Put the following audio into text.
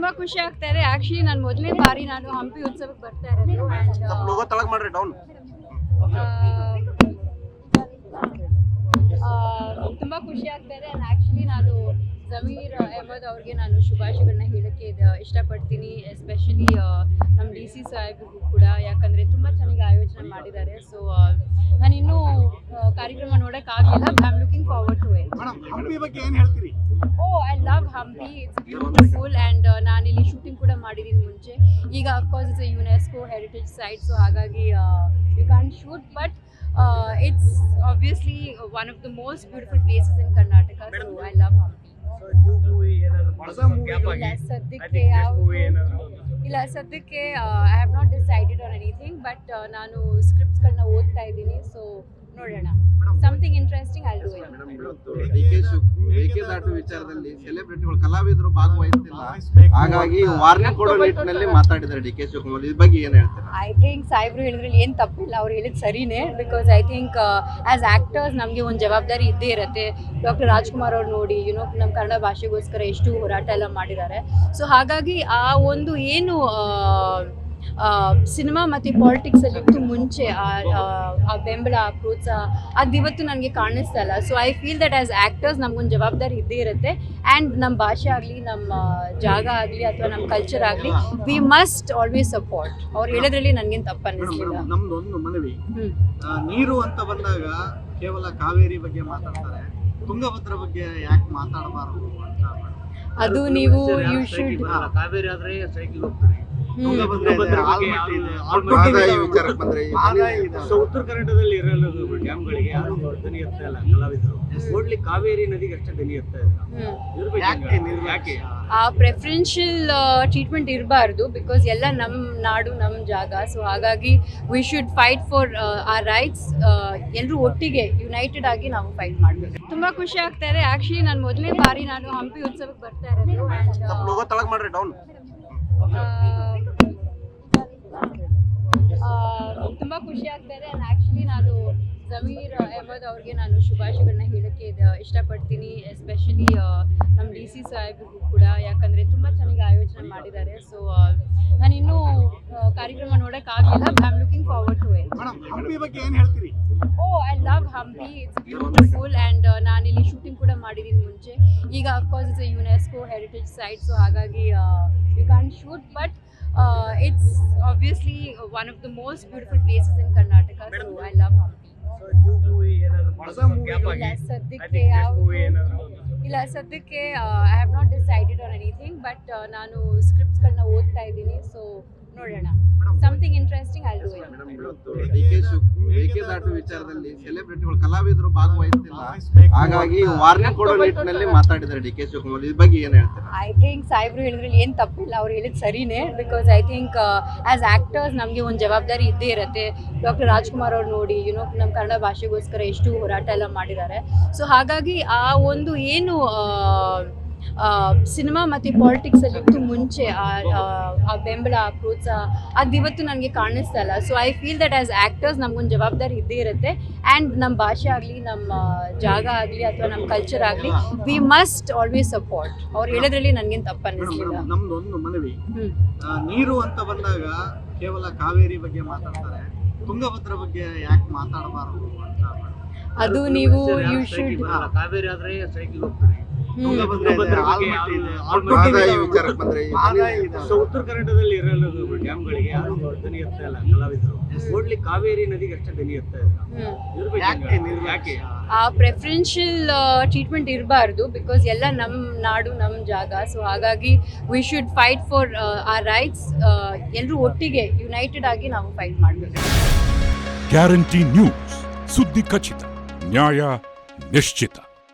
ತುಂಬಾ ಖುಷಿ ಆಗ್ತಾ ಇದೆ. ಆಕ್ಚುಲಿ ನಾನು ಮೊದಲನೇ ಬಾರಿ ನಾನು ಹಂಪಿ ಉತ್ಸವಕ್ಕೆ ಬರ್ತಾ ಇರೋದು ತುಂಬಾ ಖುಷಿ ಆಗ್ತಾ ಇದೆ. ಆಕ್ಚುಲಿ ನಾನು ಜಮೀರ್ ಅಹಮದ್ ಅವ್ರಿಗೆ ನಾನು ಶುಭಾಶಯಗಳನ್ನ ಹೇಳಕ್ಕೆ ಇಷ್ಟಪಡ್ತೀನಿ. ಎಸ್ಪೆಷಲಿ ನಮ್ಮ DC ಸಾಹೇಬ್ರಿಗೂ ಕೂಡ, ಯಾಕಂದ್ರೆ ತುಂಬಾ ಚೆನ್ನಾಗಿ ಆಯೋಜನೆ ಮಾಡಿದ್ದಾರೆ. ಸೊ ನಾನು ಇನ್ನೂ ಕಾರ್ಯಕ್ರಮ ನೋಡೋಕ್ಕಾಗಲಿಲ್ಲ. I am looking forward to it. Hampi ಬಗ್ಗೆ ಏನು ಹೇಳ್ತೀರಿ? I love Hampi, it's beautiful. And ನಾನಿಲ್ಲಿ ಶೂಟಿಂಗ್ ಕೂಡ ಮಾಡಿದ್ದೀನಿ ಮುಂಚೆ. ಈಗ of course it's UNESCO heritage site, so ಹಾಗಾಗಿ you can shoot, but it's obviously one of the most beautiful places in Karnataka. So I love Hampi. ಇಲ್ಲ ಸದ್ಯಕ್ಕೆ I have not decided on anything, but ನಾನು ಸ್ಕ್ರಿಪ್ಟ್ಸ್ಗಳನ್ನ ಓದ್ತಾ ಇದ್ದೀನಿ. So ನೋಡೋಣ, something interesting I will do it. Mekedatu ವಿಚಾರದಲ್ಲಿ ಸೆಲೆಬ್ರಿಟಿಗಳು ಕಲಾವಿದರು ಭಾಗವಹಿಸ್ತಿಲ್ಲ, ಹಾಗಾಗಿ warning ಕೊಡೋ ನಿಟ್ಟಿನಲ್ಲಿ ಮಾತಾಡಿದ್ದಾರೆ DK ಶಿವಕುಮಾರ್. ಇದ್ರ ಬಗ್ಗೆ ಏನು ಹೇಳ್ತಾರೆ? ಐ ಥಿಂಕ್ ಸಾಹೇಬ್ರು ಹೇಳಿದ್ರಲ್ಲಿ ಏನು ತಪ್ಪಿಲ್ಲ, ಅವ್ರು ಹೇಳಿದ್ ಸರಿನೇ. Because I think as actors ನಮಗೆ ಒಂದು ಜವಾಬ್ದಾರಿ ಇದ್ದೇ ಇರುತ್ತೆ. ಡಾಕ್ಟರ್ ರಾಜ್ಕುಮಾರ್ ಅವ್ರು ನೋಡಿ ನಮ್ಮ ಕನ್ನಡ ಭಾಷೆಗೋಸ್ಕರ ಎಷ್ಟು ಹೋರಾಟ ಎಲ್ಲ ಮಾಡಿದ್ದಾರೆ. ಸೊ ಹಾಗಾಗಿ ಆ ಒಂದು ಏನು ಸಿನಿಮಾ ಮತ್ತು ಪಾಲಿಟಿಕ್ಸಲ್ಲಿ ಇತ್ತು ಮುಂಚೆ ಆ ಬೆಂಬಲ, ಆ ಪ್ರೋತ್ಸಾಹ, ಅದಿವತ್ತು ನನಗೆ ಕಾಣಿಸ್ತಾ ಇಲ್ಲ. So I feel that as actors ನಮಗೊಂದು ಜವಾಬ್ದಾರಿ ಇದ್ದೇ ಇರುತ್ತೆ. ಆ್ಯಂಡ್ ನಮ್ಮ ಭಾಷೆ ಆಗಲಿ, ನಮ್ಮ ಜಾಗ ಆಗಲಿ, ಅಥವಾ ನಮ್ಮ ಕಲ್ಚರ್ ಆಗಲಿ, ವಿ ಮಸ್ಟ್ ಆಲ್ವೇಸ್ ಸಪೋರ್ಟ್. ಅವ್ರು ಹೇಳೋದ್ರಲ್ಲಿ ನನಗೇನು ತಪ್ಪು ಅನ್ನಿಸ್ಲಿಲ್ಲ. ನಮ್ದೊಂದು ಮನವಿ, ನೀರು ಅಂತ ಬಂದಾಗ ಕೇವಲ ಕಾವೇರಿ ಬಗ್ಗೆ ಮಾತಾಡ್ತಾರೆ, ತುಂಗಭದ್ರ ಬಗ್ಗೆ ಯಾಕೆ ಮಾತಾಡಬಾರದು ಅಂತ. ಅದು ನೀವು ಯು ಶುಡ್ ಕಾವೇರಿ ಆದ್ರೆ ಸೈಕಲ್ ಹೋಗ್ತಾರೆ. ಉತ್ತರ ಕನ್ನಡದಲ್ಲಿ ಇರಲ್ಲ ಡ್ಯಾಮ್ಗಳಿಗೆ ಯಾರು ಧ್ವನಿ ಎತ್ತಾ ಇಲ್ಲ ಕಲಾವಿದರು. ಓಡ್ಲಿ ಕಾವೇರಿ ನದಿಗೆ ಅಷ್ಟೇ ಧ್ವನಿ ಎತ್ತಾ ಇಲ್ಲ. ಯಾಕೆ ಆ ಪ್ರೆಫರೆನ್ಷಿಯಲ್ ಟ್ರೀಟ್ಮೆಂಟ್ ಇರಬಾರ್ದು? ಬಿಕಾಸ್ ಎಲ್ಲ ನಮ್ಮ ನಾಡು, ನಮ್ಮ ಜಾಗ. ಸೊ ಹಾಗಾಗಿ we should fight for our rights. ಎಲ್ಲರೂ ಒಟ್ಟಿಗೆ ಯುನೈಟೆಡ್ ಆಗಿ ನಾವು ಫೈಟ್ ಮಾಡಬೇಕು. ತುಂಬಾ ಖುಷಿ ಆಗ್ತಾ ಇದೆ. ಆಕ್ಚುಲಿ ನಾನು ಮೊದಲನೇ ಬಾರಿ ನಾನು ಹಂಪಿ ಉತ್ಸವಕ್ಕೆ ಬರ್ತಾ ಇರೋದು. ತುಂಬಾ ಖುಷಿ ಆಗ್ತಾ ಇದೆ. ಆಕ್ಚುಲಿ ನಾನು ಜಮೀರ್ ಅಹಮದ್ ಅವ್ರಿಗೆ ನಾನು ಶುಭಾಶಯಗಳನ್ನ ಹೇಳಕ್ಕೆ ಇಷ್ಟಪಡ್ತೀನಿ. ಎಸ್ಪೆಷಲಿ ನಮ್ಮ DC ಸಾಹೇಬ್ರಿಗೂ ಕೂಡ, ಯಾಕಂದ್ರೆ ತುಂಬಾ ಚೆನ್ನಾಗಿ ಆಯೋಜನೆ ಮಾಡಿದ್ದಾರೆ. ಸೊ ನಾನು ಇನ್ನೂ ಕಾರ್ಯಕ್ರಮ ನೋಡೋಕ್ಕಾಗಲಿಲ್ಲ. I am looking forward to it. Hampi ಬಗ್ಗೆ ಏನು ಹೇಳ್ತೀರಿ? I love Hampi, it's beautiful. And ನಾನಿಲ್ಲಿ ಶೂಟಿಂಗ್ ಕೂಡ ಮಾಡಿದ್ದೀನಿ ಮುಂಚೆ. ಈಗ of course it's UNESCO heritage site, so ಹಾಗಾಗಿ you can shoot, but it's obviously one of the most beautiful places in Karnataka. So I love Hampi. ಇಲ್ಲ ಸದ್ಯಕ್ಕೆ I have not decided on anything, but ನಾನು ಸ್ಕ್ರಿಪ್ಟ್ಸ್ಗಳನ್ನ ಓದ್ತಾ ಇದ್ದೀನಿ. So ನೋಡೋಣ, something interesting I will do it. Mekedatu ವಿಚಾರದಲ್ಲಿ ಸೆಲೆಬ್ರಿಟಿಗಳು ಕಲಾವಿದರು ಭಾಗವಹಿಸ್ತಿಲ್ಲ, ಹಾಗಾಗಿ warning ಕೊಡೋ ನಿಟ್ಟಿನಲ್ಲಿ ಮಾತಾಡಿದ್ದಾರೆ DK ಶಿವಕುಮಾರ್. ಇದ್ರ ಬಗ್ಗೆ ಏನು ಹೇಳ್ತಾರೆ? ಐ ಥಿಂಕ್ ಸಾಹೇಬ್ರು ಹೇಳಿದ್ರಲ್ಲಿ ಏನು ತಪ್ಪಿಲ್ಲ, ಅವ್ರು ಹೇಳಿದ್ ಸರಿನೇ. Because I think as actors ನಮಗೆ ಒಂದು ಜವಾಬ್ದಾರಿ ಇದ್ದೇ ಇರುತ್ತೆ. ಡಾಕ್ಟರ್ ರಾಜ್ಕುಮಾರ್ ಅವ್ರು ನೋಡಿ ನಮ್ಮ ಕನ್ನಡ ಭಾಷೆಗೋಸ್ಕರ ಎಷ್ಟು ಹೋರಾಟ ಎಲ್ಲ ಮಾಡಿದ್ದಾರೆ. ಸೊ ಹಾಗಾಗಿ ಆ ಒಂದು ಏನು ಸಿನಿಮಾ ಮತ್ತು ಪಾಲಿಟಿಕ್ಸಲ್ಲಿ ಇತ್ತು ಮುಂಚೆ ಆ ಬೆಂಬಲ, ಆ ಪ್ರೋತ್ಸಾಹ, ಅದಿವತ್ತು ನನಗೆ ಕಾಣಿಸ್ತಾ ಇಲ್ಲ. So I feel that as actors ನಮಗೊಂದು ಜವಾಬ್ದಾರಿ ಇದ್ದೇ ಇರುತ್ತೆ. ಆ್ಯಂಡ್ ನಮ್ಮ ಭಾಷೆ ಆಗಲಿ, ನಮ್ಮ ಜಾಗ ಆಗಲಿ, ಅಥವಾ ನಮ್ಮ ಕಲ್ಚರ್ ಆಗಲಿ, ವಿ ಮಸ್ಟ್ ಆಲ್ವೇಸ್ ಸಪೋರ್ಟ್. ಅವ್ರು ಹೇಳೋದ್ರಲ್ಲಿ ನನಗೇನು ತಪ್ಪು ಅನ್ನಿಸ್ಲಿಲ್ಲ. ನಮ್ದೊಂದು ಮನವಿ, ನೀರು ಅಂತ ಬಂದಾಗ ಕೇವಲ ಕಾವೇರಿ ಬಗ್ಗೆ ಮಾತಾಡ್ತಾರೆ, ತುಂಗಭದ್ರ ಬಗ್ಗೆ ಯಾಕೆ ಮಾತಾಡಬಾರದು ಅಂತ. ಅದು ನೀವು ಯು ಶುಡ್ ಕಾವೇರಿ ಆದ್ರೆ ಸೈಕಲ್ ಹೋಗ್ತಾರೆ. ಉತ್ತರ ಕನ್ನಡದಲ್ಲಿ ಇರಲ್ಲ ಡ್ಯಾಮ್ಗಳಿಗೆ ಯಾರು ಧ್ವನಿ ಎತ್ತಾ ಇಲ್ಲ ಕಲಾವಿದರು. ಓಡ್ಲಿ ಕಾವೇರಿ ನದಿಗೆ ಅಷ್ಟೇ ಧ್ವನಿ ಎತ್ತಾ ಇಲ್ಲ. ಯಾಕೆ ಆ ಪ್ರೆಫರೆನ್ಷಿಯಲ್ ಟ್ರೀಟ್ಮೆಂಟ್ ಇರಬಾರ್ದು? ಬಿಕಾಸ್ ಎಲ್ಲ ನಮ್ಮ ನಾಡು, ನಮ್ಮ ಜಾಗ. ಸೊ ಹಾಗಾಗಿ we should fight for our rights. ಎಲ್ಲರೂ ಒಟ್ಟಿಗೆ ಯುನೈಟೆಡ್ ಆಗಿ ನಾವು ಫೈಟ್ ಮಾಡಬೇಕು. ಗ್ಯಾರಂಟಿ ನ್ಯೂಸ್, ಸುದ್ದಿ ಖಚಿತ, ನ್ಯಾಯ ನಿಶ್ಚಿತ.